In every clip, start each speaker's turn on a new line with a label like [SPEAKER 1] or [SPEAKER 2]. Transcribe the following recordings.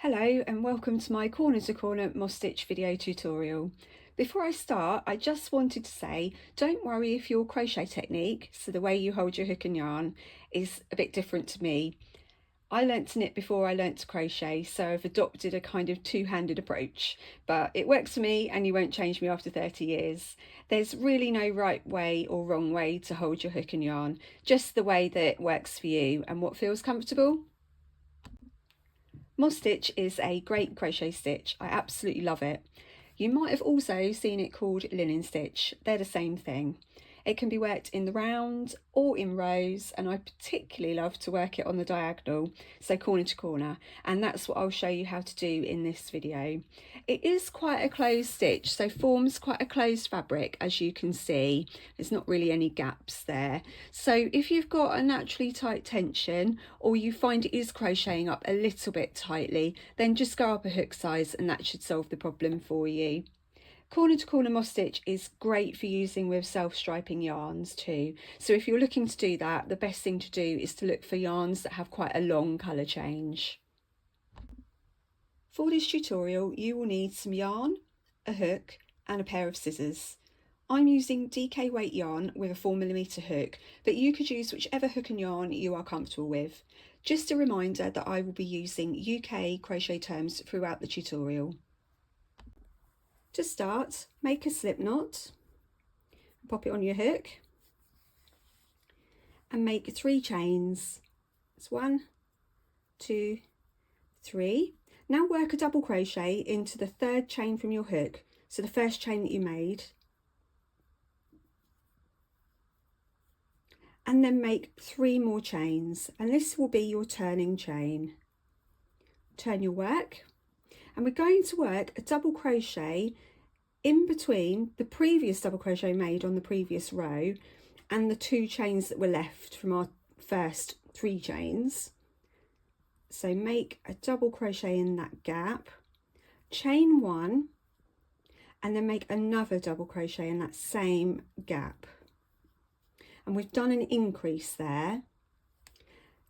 [SPEAKER 1] Hello and welcome to my corner to corner moss stitch video tutorial. Before I start, I just wanted to say, don't worry if your crochet technique, so the way you hold your hook and yarn, is a bit different to me. I learnt to knit before I learnt to crochet, so I've adopted a kind of two-handed approach, but it works for me and you won't change me after 30 years. There's really no right way or wrong way to hold your hook and yarn, just the way that it works for you and what feels comfortable. Moss stitch is a great crochet stitch. I absolutely love it. You might have also seen it called linen stitch. They're the same thing. It can be worked in the round or in rows, and I particularly love to work it on the diagonal, so corner to corner, and that's what I'll show you how to do in this video. It is quite a closed stitch, so forms quite a closed fabric, as you can see. There's not really any gaps there. So if you've got a naturally tight tension, or you find it is crocheting up a little bit tightly, then just go up a hook size and that should solve the problem for you. Corner to corner moss stitch is great for using with self-striping yarns too. So if you're looking to do that, the best thing to do is to look for yarns that have quite a long colour change. For this tutorial, you will need some yarn, a hook and a pair of scissors. I'm using DK weight yarn with a 4mm hook, but you could use whichever hook and yarn you are comfortable with. Just a reminder that I will be using UK crochet terms throughout the tutorial. To start, make a slip knot, pop it on your hook and make 3 chains. It's 1, 2, 3. Now work a double crochet into the 3rd chain from your hook, so the first chain that you made, and then make 3 more chains, and this will be your turning chain. Turn your work, and we're going to work a double crochet in between the previous double crochet made on the previous row and the 2 chains that were left from our first 3 chains. So make a double crochet in that gap, chain 1, and then make another double crochet in that same gap. And we've done an increase there.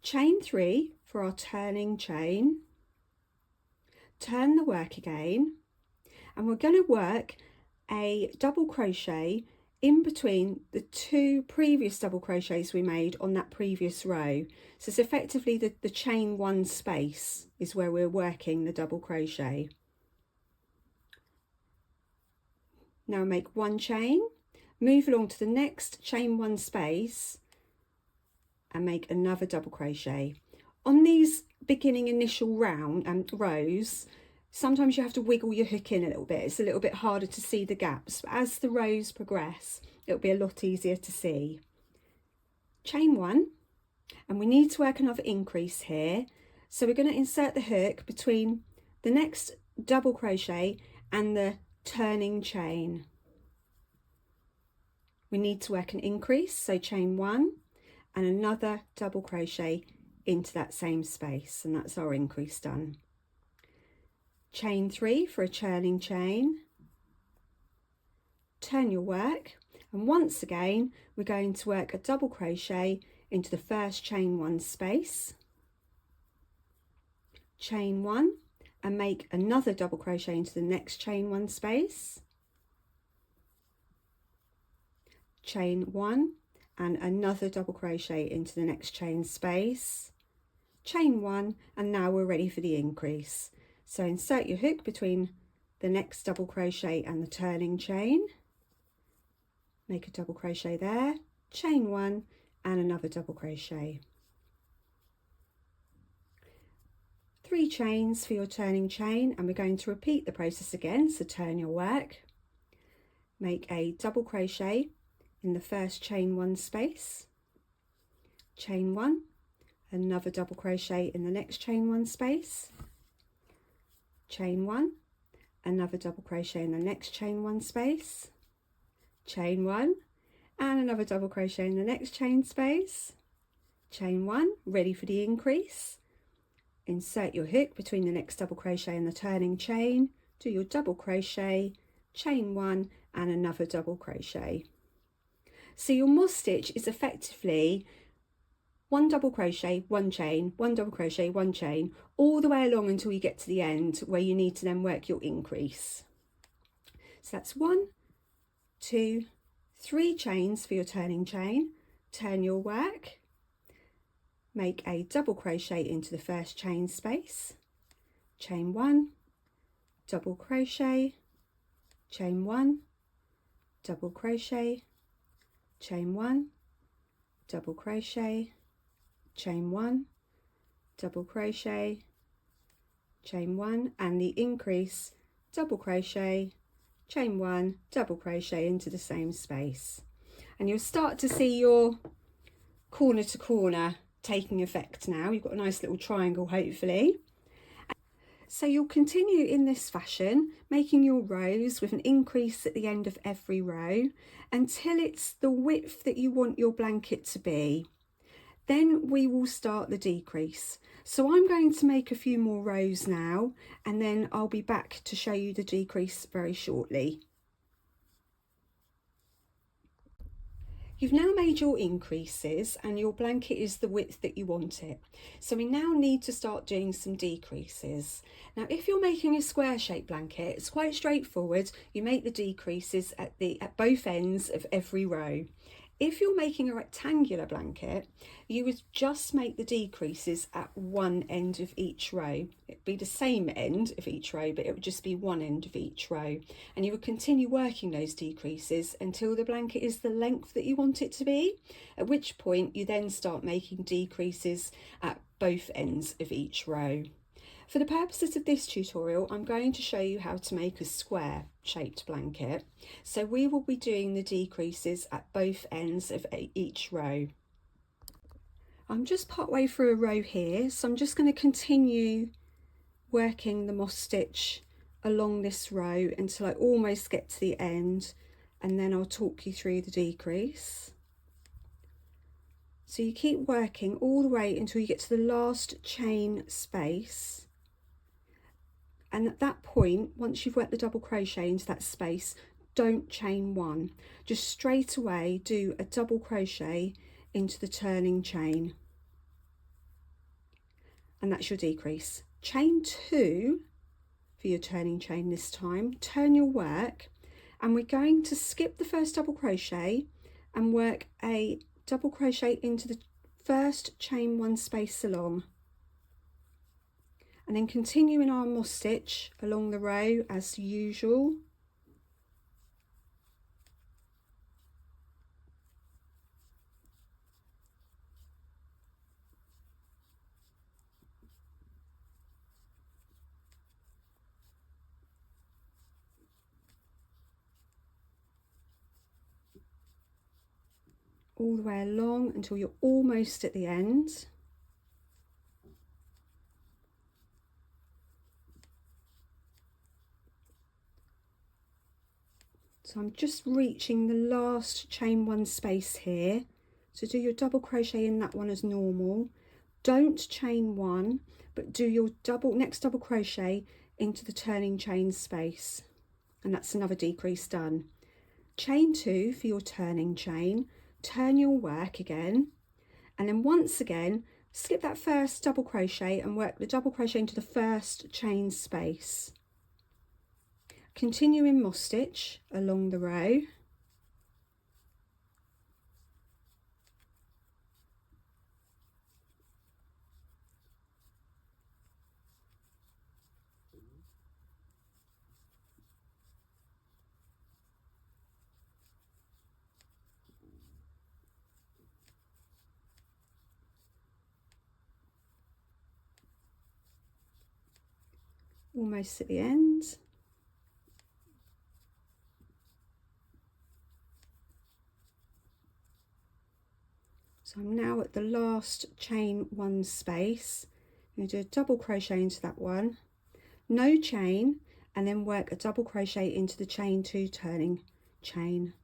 [SPEAKER 1] Chain 3 for our turning chain. Turn the work again, and we're going to work a double crochet in between the 2 previous double crochets we made on that previous row. So it's effectively the chain 1 space is where we're working the double crochet. Now make 1 chain, move along to the next chain 1 space and make another double crochet. On these beginning initial rows, sometimes you have to wiggle your hook in a little bit. It's a little bit harder to see the gaps, but as the rows progress, it'll be a lot easier to see. Chain 1, and we need to work another increase here. So we're going to insert the hook between the next double crochet and the turning chain. We need to work an increase, so chain 1 and another double crochet into that same space, and that's our increase done. Chain 3 for a turning chain, turn your work, and once again we're going to work a double crochet into the first chain 1 space, chain 1 and make another double crochet into the next chain 1 space, chain 1 and another double crochet into the next chain space, chain 1, and now we're ready for the increase. So insert your hook between the next double crochet and the turning chain, make a double crochet there, chain 1 and another double crochet. 3 chains for your turning chain, and we're going to repeat the process again. So turn your work, make a double crochet in the first chain 1 space, chain 1, another double crochet in the next chain 1 space, chain 1, another double crochet in the next chain 1 space, chain 1 and another double crochet in the next chain space, chain 1, ready for the increase. Insert your hook between the next double crochet and the turning chain, do your double crochet, chain 1 and another double crochet. So your moss stitch is effectively one double crochet, one chain, one double crochet, one chain, all the way along until you get to the end where you need to then work your increase. So that's 1, 2, 3 chains for your turning chain. Turn your work, make a double crochet into the first chain space, chain 1, double crochet, chain 1, double crochet, chain 1, double crochet, chain 1, double crochet, chain 1, and the increase, double crochet, chain 1, double crochet into the same space. And you'll start to see your corner to corner taking effect now. You've got a nice little triangle hopefully. So you'll continue in this fashion, making your rows with an increase at the end of every row until it's the width that you want your blanket to be. Then we will start the decrease. So I'm going to make a few more rows now, and then I'll be back to show you the decrease very shortly. You've now made your increases and your blanket is the width that you want it. So we now need to start doing some decreases. Now if you're making a square shaped blanket, it's quite straightforward. You make the decreases at both ends of every row. If you're making a rectangular blanket, you would just make the decreases at one end of each row. It'd be the same end of each row, but it would just be one end of each row. And you would continue working those decreases until the blanket is the length that you want it to be, at which point you then start making decreases at both ends of each row. For the purposes of this tutorial, I'm going to show you how to make a square shaped blanket. So we will be doing the decreases at both ends of each row. I'm just partway through a row here, so I'm just going to continue working the moss stitch along this row until I almost get to the end, and then I'll talk you through the decrease. So you keep working all the way until you get to the last chain space. And at that point, once you've worked the double crochet into that space, don't chain one. Just straight away do a double crochet into the turning chain. And that's your decrease. Chain 2 for your turning chain this time. Turn your work, and we're going to skip the first double crochet and work a double crochet into the first chain 1 space along. And then continue in our moss stitch along the row as usual. All the way along until you're almost at the end. So I'm just reaching the last chain 1 space here. So do your double crochet in that one as normal. Don't chain 1, but do your next double crochet into the turning chain space. And that's another decrease done. Chain 2 for your turning chain. Turn your work again. And then once again, skip that first double crochet and work the double crochet into the first chain space. Continue in moss stitch along the row. Almost at the end. So I'm now at the last chain 1 space. I'm going to do a double crochet into that one, no chain, and then work a double crochet into the chain 2 turning chain.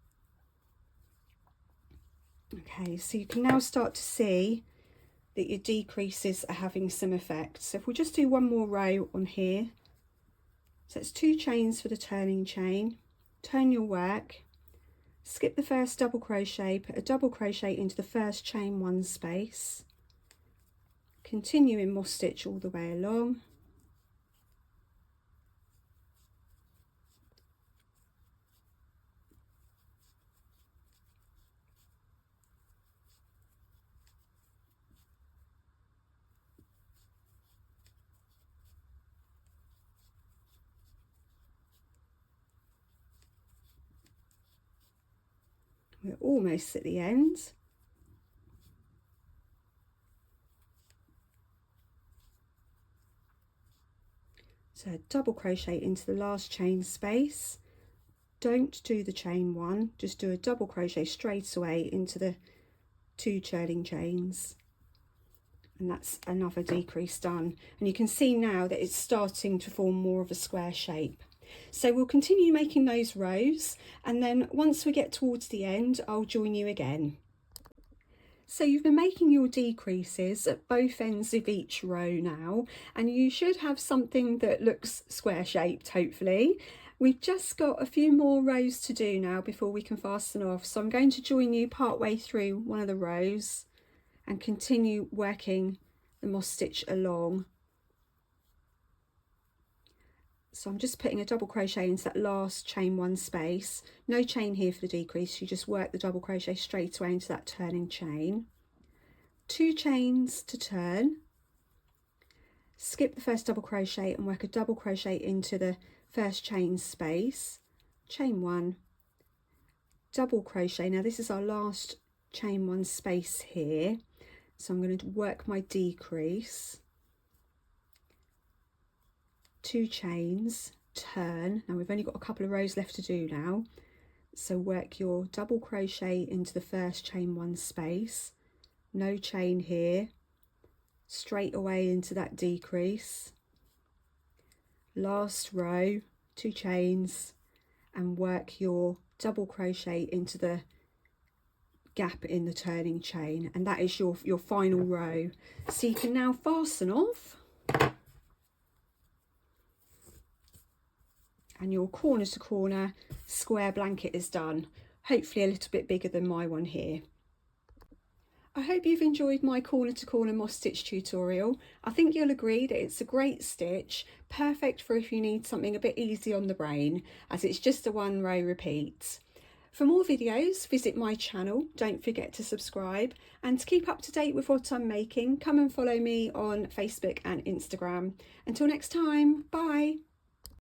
[SPEAKER 1] Okay, so you can now start to see that your decreases are having some effect. So if we just do one more row on here, so it's 2 chains for the turning chain, turn your work, skip the first double crochet, put a double crochet into the first chain 1 space, continuing moss stitch all the way along. We're almost at the end. So double crochet into the last chain space. Don't do the chain one, just do a double crochet straight away into the 2 churning chains. And that's another decrease done. And you can see now that it's starting to form more of a square shape. So we'll continue making those rows, and then once we get towards the end, I'll join you again. So you've been making your decreases at both ends of each row now, and you should have something that looks square shaped, hopefully. We've just got a few more rows to do now before we can fasten off. So I'm going to join you part way through one of the rows and continue working the moss stitch along. So I'm just putting a double crochet into that last chain 1 space. No chain here for the decrease, you just work the double crochet straight away into that turning chain. 2 chains to turn. Skip the first double crochet and work a double crochet into the first chain space. Chain 1, double crochet. Now this is our last chain 1 space here. So I'm going to work my decrease. 2 chains, turn. Now we've only got a couple of rows left to do now, so work your double crochet into the first chain 1 space, no chain here, straight away into that decrease, last row, 2 chains, and work your double crochet into the gap in the turning chain, and that is your final row. So you can now fasten off, and your corner to corner square blanket is done, hopefully a little bit bigger than my one here. I hope you've enjoyed my corner to corner moss stitch tutorial. I think you'll agree that it's a great stitch, perfect for if you need something a bit easy on the brain, as it's just a 1 row repeat. For more videos, visit my channel, don't forget to subscribe, and to keep up to date with what I'm making, come and follow me on Facebook and Instagram. Until next time, bye!